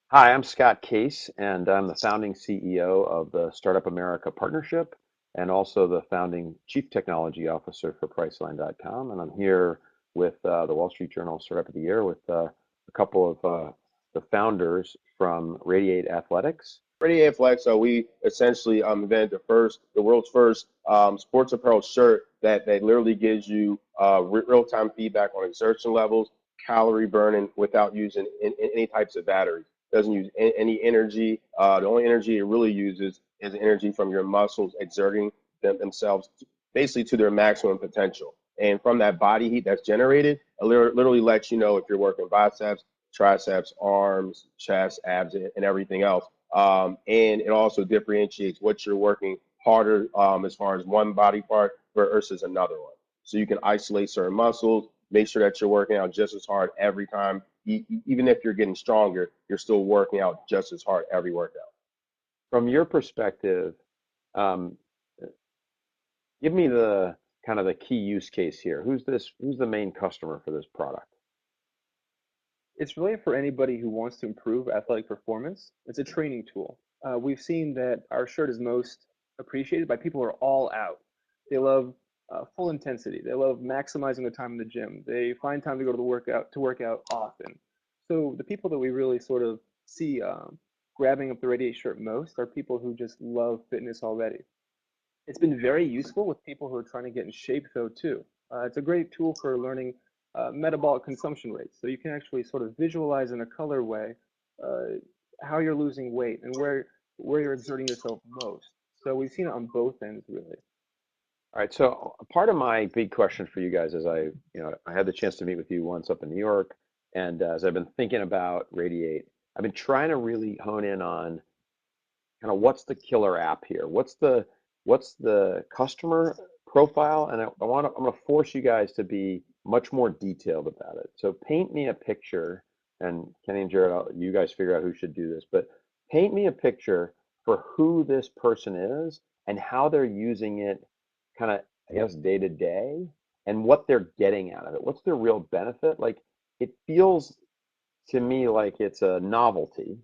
Hi, I'm Scott Case, and I'm the founding CEO of the Startup America Partnership and also the founding Chief Technology Officer for Priceline.com. And I'm here with the Wall Street Journal Startup of the Year with a couple of the founders from Radiate Athletics. Radiate Flex, we essentially invented the world's first sports apparel shirt that literally gives you real-time feedback on exertion levels, calorie burning without using any types of batteries. Doesn't use any energy. The only energy it really uses is energy from your muscles exerting themselves basically to their maximum potential. And from that body heat that's generated, it literally lets you know if you're working biceps, triceps, arms, chest, abs, and everything else. And it also differentiates what you're working harder as far as one body part versus another one. So you can isolate certain muscles, make sure that you're working out just as hard every time. Even if you're getting stronger, you're still working out just as hard every workout. From your perspective, um, give me the kind of the key use case here. Who's the main customer for this product? It's really for anybody who wants to improve athletic performance. It's a training tool. We've seen that our shirt is most appreciated by people who are all out. They love full intensity. They love maximizing the time in the gym. They find time to go to the workout to work out often. So the people that we really sort of see grabbing up the Radiate shirt most are people who just love fitness already. It's been very useful with people who are trying to get in shape though too. It's a great tool for learning metabolic consumption rates. So you can actually sort of visualize in a color way uh, how you're losing weight and where you're exerting yourself most. So we've seen it on both ends really. All right, so part of my big question for you guys is I had the chance to meet with you once up in New York, and as I've been thinking about Radiate, I've been trying to really hone in on kind of what's the killer app here? What's the customer profile? And I'm going to force you guys to be much more detailed about it. So paint me a picture, and Kenny and Jared, you guys figure out who should do this, but paint me a picture for who this person is and how they're using it kind of, I guess, day to day and what they're getting out of it. What's their real benefit? Like it feels to me like it's a novelty,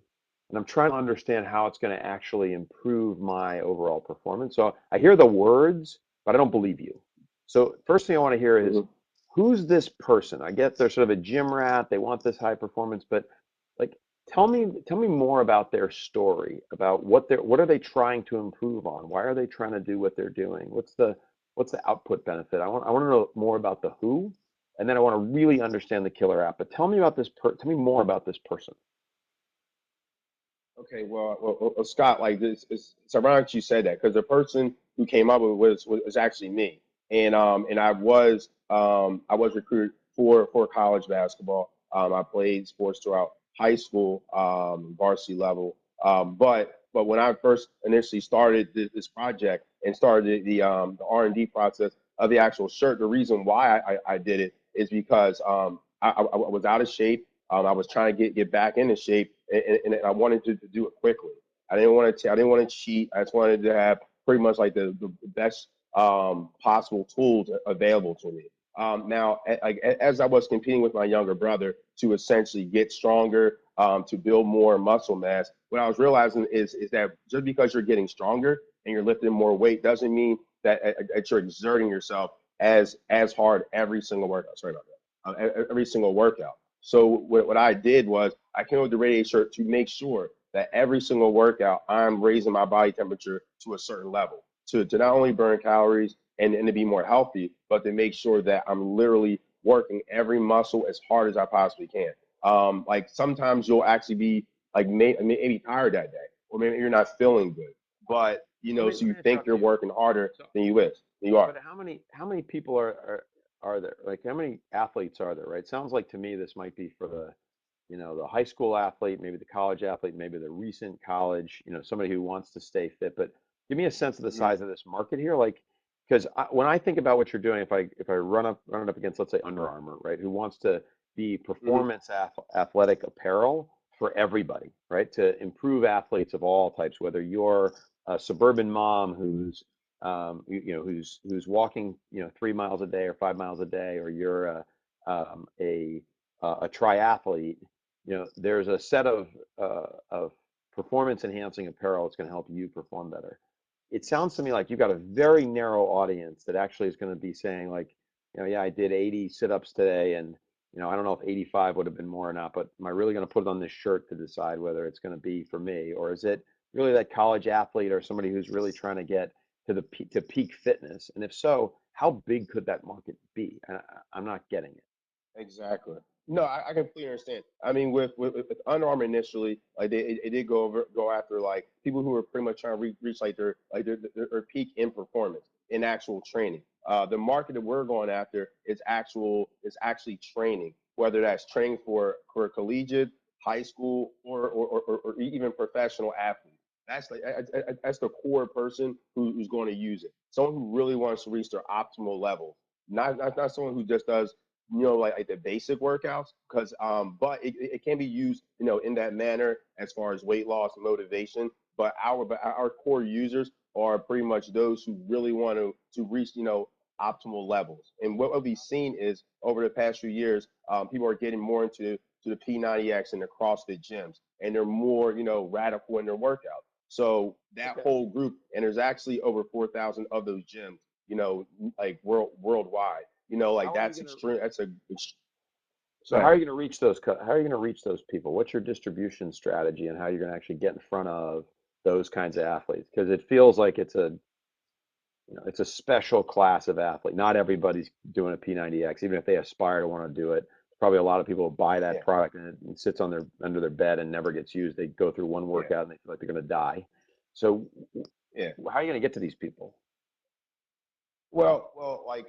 and I'm trying to understand how it's going to actually improve my overall performance. So I hear the words, but I don't believe you. So first thing I want to hear is Mhm. who's this person? I get they're sort of a gym rat, they want this high performance, but like tell me more about their story, about what are they trying to improve on? Why are they trying to do what they're doing? What's the output benefit? I want to know more about the who, and then I want to really understand the killer app. But tell me more about this person. Okay, well, Scott, like this, it's ironic you said that because the person who came up with it was actually me, and I was recruited for college basketball. I played sports throughout high school, varsity level. But when I first initially started this project and started the R&D process of the actual shirt, the reason why I did it is because I was out of shape. I was trying to get back into shape, and I wanted to do it quickly. I didn't want to cheat. I just wanted to have pretty much like the best possible tools available to me. Now, as I was competing with my younger brother to essentially get stronger, to build more muscle mass, what I was realizing is that just because you're getting stronger and you're lifting more weight doesn't mean that you're exerting yourself as hard every single workout. Sorry about that. Every single workout. So what I did was I came with the Radiate shirt to make sure that every single workout I'm raising my body temperature to a certain level to not only burn calories and to be more healthy, but to make sure that I'm literally working every muscle as hard as I possibly can. Like sometimes you'll actually be like maybe tired that day, or maybe you're not feeling good, but Let me so let you me think interrupt you're you. working harder So, than you are. but how many people are there? Like how many athletes are there, right? Sounds like to me this might be for the high school athlete, maybe the college athlete, maybe the recent college, somebody who wants to stay fit. But give me a sense of the Mhm. size of this market here, like because when I think about what you're doing, if I run it up against, let's say, Under Armour, right, who wants to be Mhm. performance athletic apparel for everybody, right, to improve athletes of all types, whether you're a suburban mom who's walking 3 miles a day or 5 miles a day, or you're a triathlete, there's a set of performance enhancing apparel that's going to help you perform better. It sounds to me like you've got a very narrow audience that actually is going to be saying like, yeah, I did 80 sit-ups today, and I don't know if 85 would have been more or not, but am I really going to put it on this shirt to decide whether it's going to be for me, or is it really that college athlete or somebody who's really trying to get to peak fitness? And if so, how big could that market be? I'm not getting it. Exactly. No, I completely understand. I mean, with Under Armour initially, like it did go after like people who were pretty much trying to reach like their peak in performance in actual training. The market that we're going after is actually training, whether that's training for collegiate, high school, or even professional athletes. That's like that's the core person who's going to use it. Someone who really wants to reach their optimal level, not someone who just does like the basic workouts, because but it can be used in that manner as far as weight loss and motivation. But our core users are pretty much those who really want to reach optimal levels. And what we've seen is over the past few years, people are getting more into the P90X and the CrossFit gyms, and they're more radical in their workouts. So that Okay. whole group, and there's actually over 4,000 of those gyms, like worldwide. Like How are you that's gonna extreme. So how Go are you going to reach how are you going to reach those people? What's your distribution strategy, and how you're going to actually get in front of those kinds of athletes? Because it feels like it's a special class of athlete. Not everybody's doing a P90X, even if they aspire to want to do it. Probably a lot of people buy that Yeah, product, and it sits under their bed and never gets used. They go through one yeah, workout and they feel like they're going to die. So yeah. how are you going to get to these people? Well, like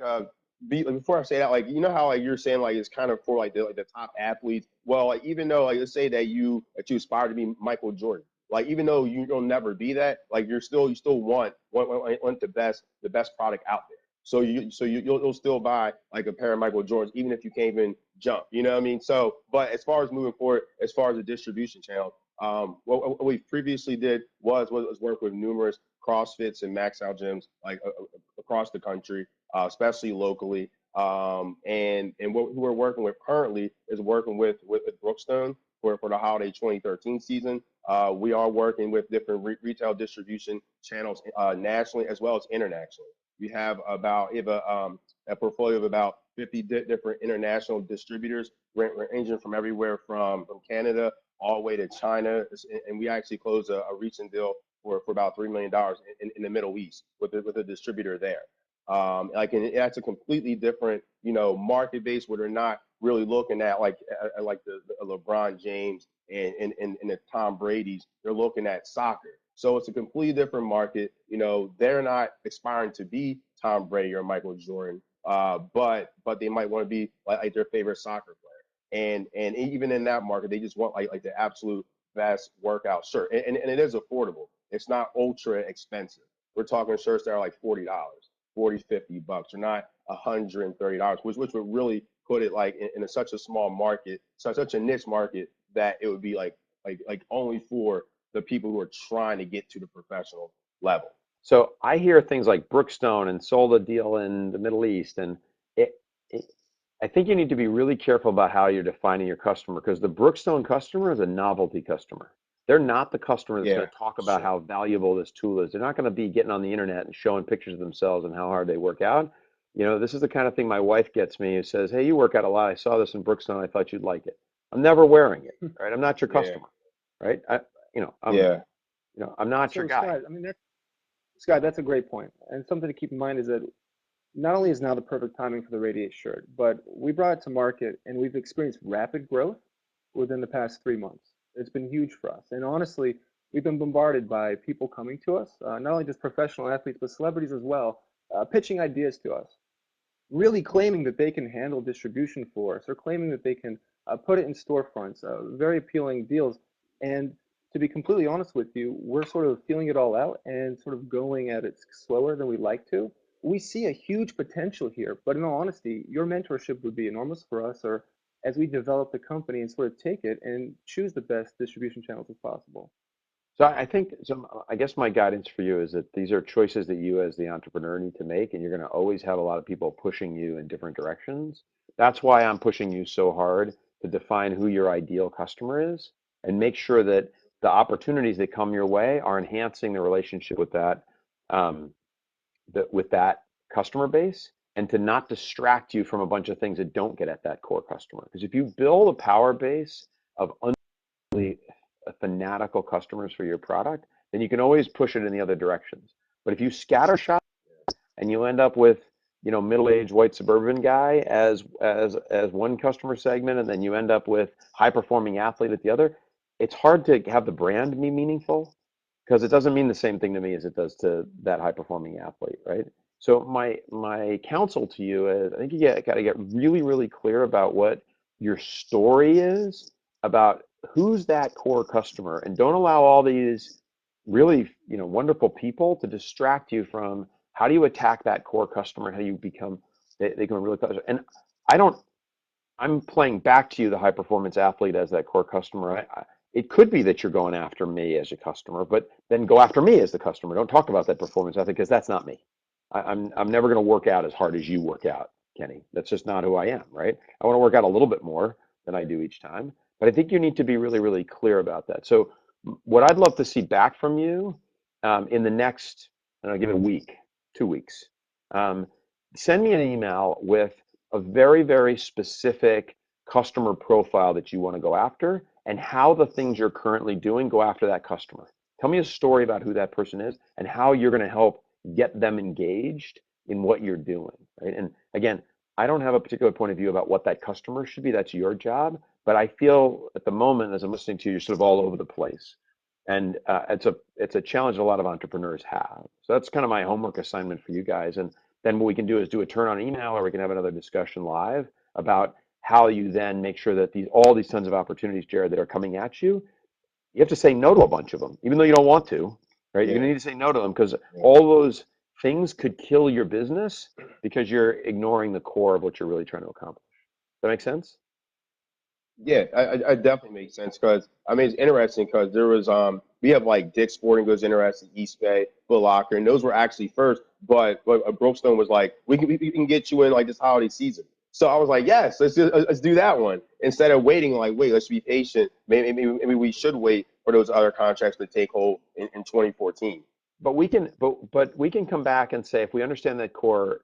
before I say that, like how like you're saying like it's kind of for like the top athletes. Well, like even though like let's say that you aspire to be Michael Jordan, like even though you'll never be that, like you still want the best product out there. So you'll still buy like a pair of Michael Jordans even if you can't even jump. You know what I mean? So, but as far as moving forward, as far as the distribution channel, what we previously did was work with numerous CrossFits and Max Out gyms like across the country, especially locally. And what we're working with currently is working with Brookstone for the holiday 2013 season. We are working with different retail distribution channels nationally as well as internationally. We have a portfolio of about 50 different international distributors, ranging from everywhere from Canada all the way to China. And we actually closed a recent deal for about $3 million in the Middle East with a distributor there. And that's a completely different, market base where they're not really looking at like the LeBron James and the Tom Brady's. They're looking at soccer. So it's a completely different market. They're not aspiring to be Tom Brady or Michael Jordan, but they might want to be like their favorite soccer player. And even in that market, they just want like the absolute best workout shirt, and it is affordable. It's not ultra expensive. We're talking shirts that are like $40, 40, $50. They're not $130, which would really put it like in such a small market, such a niche market that it would be like only for the people who are trying to get to the professional level. So I hear things like Brookstone and sold a deal in the Middle East, and it, it I think you need to be really careful about how you're defining your customer, because the Brookstone customer is a novelty customer. They're not the customer that's going Yeah, to talk about sure. how valuable this tool is. They're not going to be getting on the internet and showing pictures of themselves and how hard they work out. This is the kind of thing my wife gets me, who says, "Hey, you work out a lot. I saw this in Brookstone. I thought you'd like it." I'm never wearing it, right? I'm not your Yeah, customer, right? yeah, I'm not your So guy. Scott, I mean Scott, that's a great point. And something to keep in mind is that not only is now the perfect timing for the Radiate shirt, but we brought it to market and we've experienced rapid growth within the past 3 months. It's been huge for us. And honestly, we've been bombarded by people coming to us, not only just professional athletes, but celebrities as well, pitching ideas to us, really claiming that they can handle distribution for us or claiming that they can put it in storefronts, very appealing deals. And to be completely honest with you, we're sort of feeling it all out and sort of going at it slower than we like to. We see a huge potential here, but in all honesty, your mentorship would be enormous for us, or as we develop the company and sort of take it and choose the best distribution channels as possible. So I think I guess my guidance for you is that these are choices that you as the entrepreneur need to make, and you're going to always have a lot of people pushing you in different directions. That's why I'm pushing you so hard to define who your ideal customer is and make sure that the opportunities that come your way are enhancing the relationship with um, that customer base, and to not distract you from a bunch of things that don't get at that core customer. Because if you build a power base of unbelievably fanatical customers for your product, then you can always push it in the other directions. But if you scatter shot and you end up with, middle-aged white suburban guy as one customer segment, and then you end up with high-performing athlete at the other, it's hard to have the brand be meaningful because it doesn't mean the same thing to me as it does to that high-performing athlete, right? So my counsel to you is, I think you got to get really, really clear about what your story is about who's that core customer, and don't allow all these really, wonderful people to distract you from how do you attack that core customer, how do you become, they become really close. And I don't, I'm playing back to you, the high performance athlete, as that core customer. It could be that you're going after me as a customer, but then go after me as the customer. Don't talk about that performance athlete, because that's not me. I'm never going to work out as hard as you work out, Kenny. That's just not who I am, right? I want to work out a little bit more than I do each time, but I think you need to be really, really clear about that. So what I'd love to see back from you in the next, and I'll give it a week, 2 weeks, send me an email with a very, very specific customer profile that you want to go after, and how the things you're currently doing go after that customer. Tell me a story about who that person is and how you're going to help get them engaged in what you're doing, right? And again, I don't have a particular point of view about what that customer should be. That's your job. But I feel at the moment, as I'm listening to you, you're sort of all over the place. And it's a challenge a lot of entrepreneurs have. So that's kind of my homework assignment for you guys. And then what we can do is do a turn on email, or we can have another discussion live about how you then make sure that all these tons of opportunities, Jared, that are coming at you, you have to say no to a bunch of them, even though you don't want to, right? Yeah. You're gonna need to say no to them, because Yeah. all those things could kill your business because you're ignoring the core of what you're really trying to accomplish. Does that make sense? Yeah, I definitely makes sense because I mean it's interesting because there was we have like Dick's Sporting Goods interested, East Bay, Foot Locker, and those were actually first. But Brookstone was like, we can get you in like this holiday season. So I was like, yes, let's do that one instead of waiting. Like, wait, let's be patient. Maybe we should wait for those other contracts to take hold in 2014. But we can come back and say, if we understand that core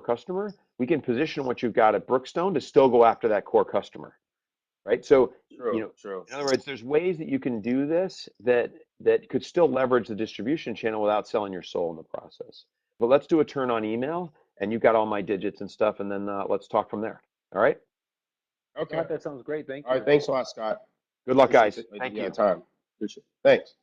customer, we can position what you've got at Brookstone to still go after that core customer, right? So, True, true. in other words, there's ways that you can do this that could still leverage the distribution channel without selling your soul in the process. But let's do a turn on email, and you've got all my digits and stuff, and then let's talk from there. All right? Okay. Scott, that sounds great. Thank All right. you. Thanks a lot, Scott. Good luck, Appreciate guys. the Thank you. time. Appreciate it. Thanks.